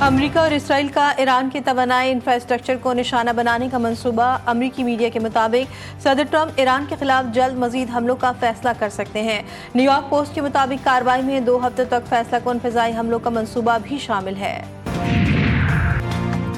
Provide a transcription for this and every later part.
امریکہ اور اسرائیل کا ایران کے توانائی انفراسٹرکچر کو نشانہ بنانے کا منصوبہ۔ امریکی میڈیا کے مطابق صدر ٹرمپ ایران کے خلاف جلد مزید حملوں کا فیصلہ کر سکتے ہیں۔ نیو یارک پوسٹ کے مطابق کارروائی میں 2 ہفتوں تک فیصلہ کن فضائی حملوں کا منصوبہ بھی شامل ہے۔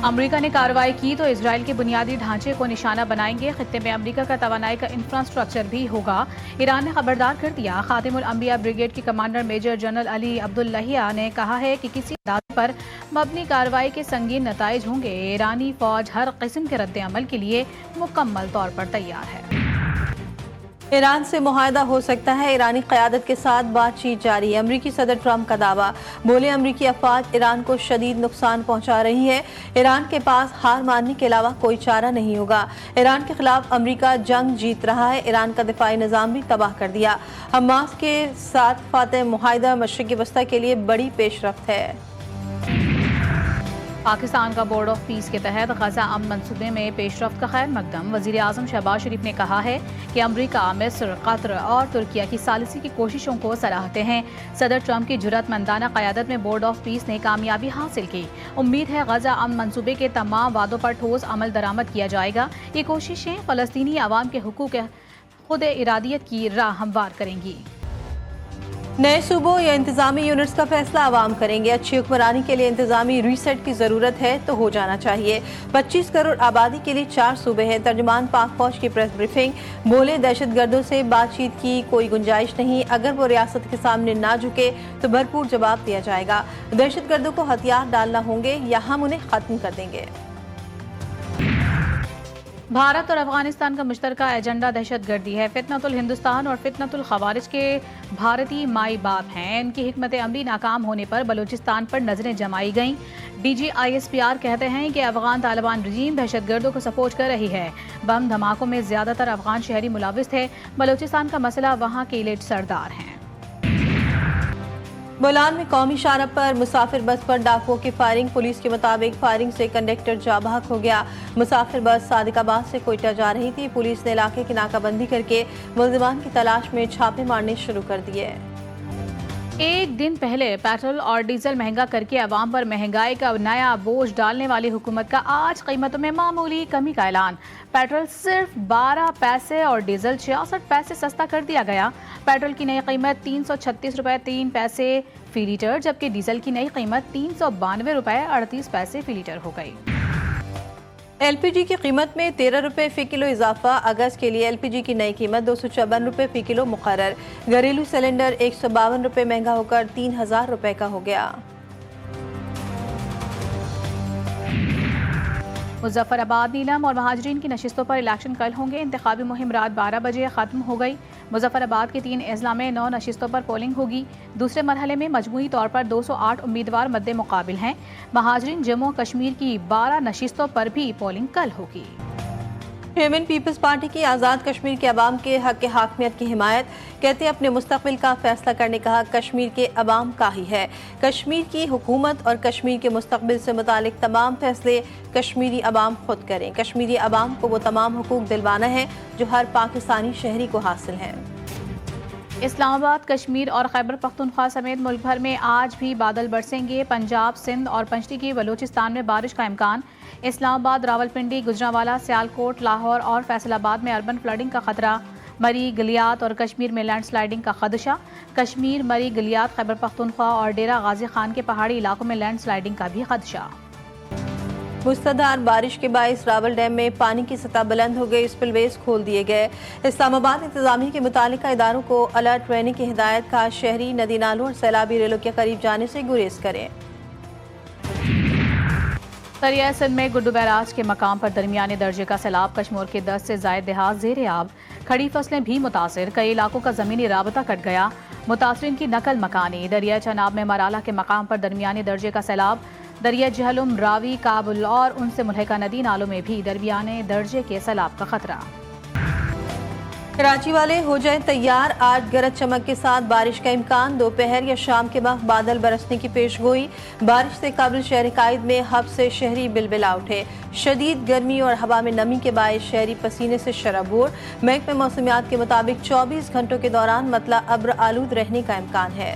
امریکہ نے کارروائی کی تو اسرائیل کے بنیادی ڈھانچے کو نشانہ بنائیں گے۔ خطے میں امریکہ کا توانائی کا انفراسٹرکچر بھی ہوگا۔ ایران نے خبردار کر دیا۔ خاتم الانبیاء بریگیڈ کے کمانڈر میجر جنرل علی عبداللہیہ نے کہا ہے کہ کسی ادارے پر مبنی کارروائی کے سنگین نتائج ہوں گے۔ ایرانی فوج ہر قسم کے رد عمل کے لیے مکمل طور پر تیار ہے۔ ایران سے معاہدہ ہو سکتا ہے، ایرانی قیادت کے ساتھ بات چیت جاری ہے۔ امریکی صدر ٹرمپ کا دعویٰ، بولے امریکی افواج ایران کو شدید نقصان پہنچا رہی ہے، ایران کے پاس ہار ماننے کے علاوہ کوئی چارہ نہیں ہوگا۔ ایران کے خلاف امریکہ جنگ جیت رہا ہے، ایران کا دفاعی نظام بھی تباہ کر دیا۔ حماس کے ساتھ فاتح معاہدہ مشرق وسطی کے لیے بڑی پیش رفت ہے۔ پاکستان کا بورڈ آف پیس کے تحت غزہ امن منصوبے میں پیش رفت کا خیر مقدم۔ وزیر اعظم شہباز شریف نے کہا ہے کہ امریکہ، مصر، قطر اور ترکیہ کی ثالثی کی کوششوں کو سراہتے ہیں۔ صدر ٹرمپ کی جرأت مندانہ قیادت میں بورڈ آف پیس نے کامیابی حاصل کی۔ امید ہے غزہ امن منصوبے کے تمام وعدوں پر ٹھوس عمل درآمد کیا جائے گا۔ یہ کوششیں فلسطینی عوام کے حقوق خود ارادیت کی راہ ہموار کریں گی۔ نئے صوبوں یا انتظامی یونٹس کا فیصلہ عوام کریں گے۔ اچھی حکمرانی کے لیے انتظامی ری سیٹ کی ضرورت ہے تو ہو جانا چاہیے۔ 25 کروڑ آبادی کے لیے 4 صوبے ہیں۔ ترجمان پاک فوج کی پریس بریفنگ، بولے دہشت گردوں سے بات چیت کی کوئی گنجائش نہیں، اگر وہ ریاست کے سامنے نہ جھکے تو بھرپور جواب دیا جائے گا۔ دہشت گردوں کو ہتھیار ڈالنا ہوں گے یا ہم انہیں ختم کر دیں گے۔ بھارت اور افغانستان کا مشترکہ ایجنڈا دہشت گردی ہے۔ فتنۃ الہندوستان اور فتنۃ الخوارج کے بھارتی مائی باپ ہیں۔ ان کی حکمت عملی ناکام ہونے پر بلوچستان پر نظریں جمائی گئیں۔ DGISPR کہتے ہیں کہ افغان طالبان رجیم دہشت گردوں کو سپورٹ کر رہی ہے۔ بم دھماکوں میں زیادہ تر افغان شہری ملوث تھے۔ بلوچستان کا مسئلہ وہاں کے ایلیٹ سردار ہیں۔ بولان میں قومی شاہراہ پر مسافر بس پر ڈاکوؤں کی فائرنگ، پولیس کے مطابق فائرنگ سے کنڈکٹر جاں بحق ہو گیا۔ مسافر بس صادق آباد سے کوئٹہ جا رہی تھی۔ پولیس نے علاقے کی ناکہ بندی کر کے ملزمان کی تلاش میں چھاپے مارنے شروع کر دیے۔ ایک دن پہلے پیٹرول اور ڈیزل مہنگا کر کے عوام پر مہنگائی کا نیا بوجھ ڈالنے والی حکومت کا آج قیمتوں میں معمولی کمی کا اعلان۔ پیٹرول صرف 12 پیسے اور ڈیزل 66 پیسے سستا کر دیا گیا۔ پیٹرول کی نئی قیمت 336 روپے 3 پیسے فی لیٹر، جبکہ ڈیزل کی نئی قیمت 392 روپے 38 پیسے فی لیٹر ہو گئی۔ LPG کی قیمت میں 13 روپے فی کلو اضافہ، اگست کے لیے LPG کی نئی قیمت 254 روپے فی کلو مقرر۔ گھریلو سلنڈر 152 روپے مہنگا ہو کر 3000 روپے کا ہو گیا۔ مظفر آباد، نیلم اور مہاجرین کی نشستوں پر الیکشن کل ہوں گے۔ انتخابی مہم رات 12 بجے ختم ہو گئی۔ مظفر آباد کے 3 اضلاع میں 9 نشستوں پر پولنگ ہوگی۔ دوسرے مرحلے میں مجموعی طور پر 208 امیدوار مد مقابل ہیں۔ مہاجرین جموں و کشمیر کی 12 نشستوں پر بھی پولنگ کل ہوگی۔ چیئرمین پیپلز پارٹی کی آزاد کشمیر کے عوام کے حق حاکمیت کی حمایت، کہتے اپنے مستقبل کا فیصلہ کرنے کا حق کشمیر کے عوام کا ہی ہے۔ کشمیر کی حکومت اور کشمیر کے مستقبل سے متعلق تمام فیصلے کشمیری عوام خود کریں۔ کشمیری عوام کو وہ تمام حقوق دلوانا ہے جو ہر پاکستانی شہری کو حاصل ہیں۔ اسلام آباد، کشمیر اور خیبر پختونخوا سمیت ملک بھر میں آج بھی بادل برسیں گے۔ پنجاب، سندھ اور پنجٹی کی بلوچستان میں بارش کا امکان۔ اسلام آباد، راولپنڈی، گجرانوالہ، سیالکوٹ، لاہور اور فیصل آباد میں اربن فلڈنگ کا خطرہ۔ مری، گلیات اور کشمیر میں لینڈ سلائیڈنگ کا خدشہ۔ کشمیر، مری، گلیات، خیبر پختونخوا اور ڈیرہ غازی خان کے پہاڑی علاقوں میں لینڈ سلائیڈنگ کا بھی خدشہ۔ مستدار بارش کے باعث راول ڈیم میں پانی کی سطح بلند ہو گئی، اسپل ویز کھول دیے گئے۔ اسلام آباد انتظامیہ کے متعلقہ اداروں کو الرٹ رہنے کی ہدایت کا، شہری ندی نالوں اور سیلابی ریلوں کے قریب جانے سے گریز کریں۔ دریائے سندھ میں گڈو بیراج کے مقام پر درمیانے درجے کا سیلاب، کشمور کے 10 سے زائد دیہات زیر آب، کھڑی فصلیں بھی متاثر، کئی علاقوں کا زمینی رابطہ کٹ گیا، متاثرین کی نقل مکانی۔ دریائے چناب میں مرالہ کے مقام پر درمیانے درجے کا سیلاب، دریائے جہلم، راوی، کابل اور ان سے ملحقہ ندی نالوں میں بھی درمیانے درجے کے سیلاب کا خطرہ۔ کراچی والے ہو جائیں تیار، آج گرج چمک کے ساتھ بارش کا امکان، دوپہر یا شام کے وقت بادل برسنے کی پیش گوئی۔ بارش سے قبل شہر قائد میں ہب سے شہری بلبلا اٹھے، شدید گرمی اور ہوا میں نمی کے باعث شہری پسینے سے شرابور۔ محکمہ موسمیات کے مطابق 24 گھنٹوں کے دوران مطلع ابر آلود رہنے کا امکان ہے۔